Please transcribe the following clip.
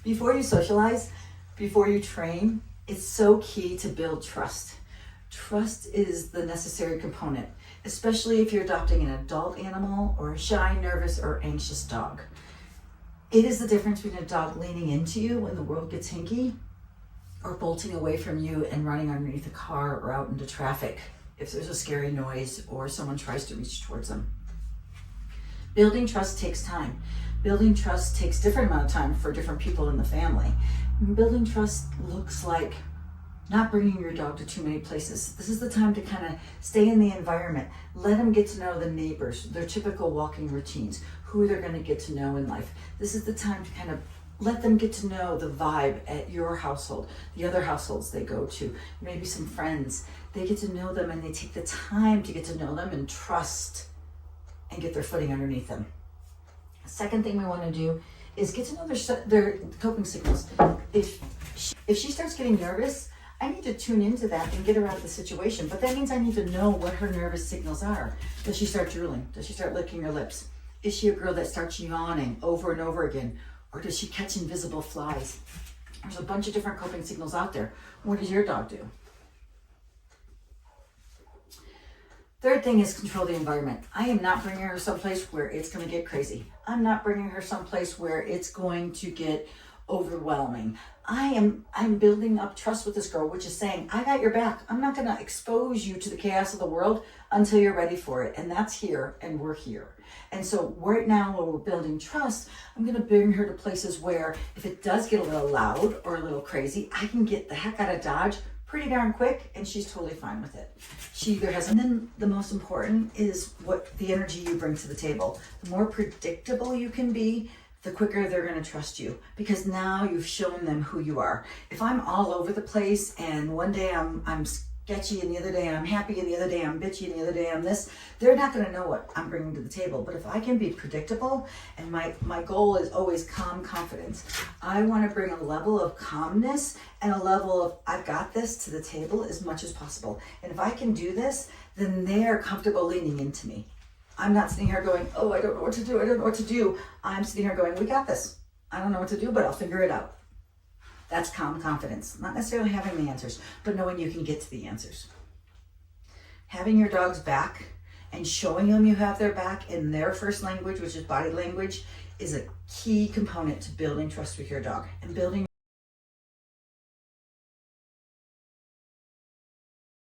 Before you socialize, before you train, it's so key to build trust. Trust is the necessary component, especially if you're adopting an adult animal or a shy, nervous, or anxious dog. It is the difference between a dog leaning into you when the world gets hinky or bolting away from you and running underneath a car or out into traffic if there's a scary noise or someone tries to reach towards them. Building trust takes time. Building trust takes different amount of time for different people in the family. Building trust looks like not bringing your dog to too many places. This is the time to kind of stay in the environment. Let them get to know the neighbors, their typical walking routines, who they're going to get to know in life. This is the time to kind of let them get to know the vibe at your household, the other households they go to, maybe some friends. They get to know them and they take the time to get to know them and trust and get their footing underneath them. The second thing we want to do is get to know their coping signals. If she starts getting nervous, I need to tune into that and get her out of the situation. But that means I need to know what her nervous signals are. Does she start drooling? Does she start licking her lips? Is she a girl that starts yawning over and over again? Or does she catch invisible flies? There's a bunch of different coping signals out there. What does your dog do? Third thing is control the environment. I am not bringing her someplace where it's going to get crazy. I'm not bringing her someplace where it's going to get overwhelming. I'm building up trust with this girl, which is saying, I got your back. I'm not going to expose you to the chaos of the world until you're ready for it. And that's here, and we're here. And so right now, while we're building trust, I'm going to bring her to places where if it does get a little loud or a little crazy, I can get the heck out of Dodge pretty darn quick, and she's totally fine with it. She either has, and then the most important is what the energy you bring to the table. The more predictable you can be, the quicker they're going to trust you, because now you've shown them who you are. If I'm all over the place and one day I'm sketchy and the other day I'm happy and the other day I'm bitchy and the other day I'm this, they're not going to know what I'm bringing to the table. But if I can be predictable, and my goal is always calm confidence, I want to bring a level of calmness and a level of I've got this to the table as much as possible. And if I can do this, then they are comfortable leaning into me. I'm not sitting here going, oh, I don't know what to do. I don't know what to do. I'm sitting here going, we got this. I don't know what to do, but I'll figure it out. That's calm confidence. Not necessarily having the answers, but knowing you can get to the answers. Having your dog's back and showing them you have their back in their first language, which is body language, is a key component to building trust with your dog and building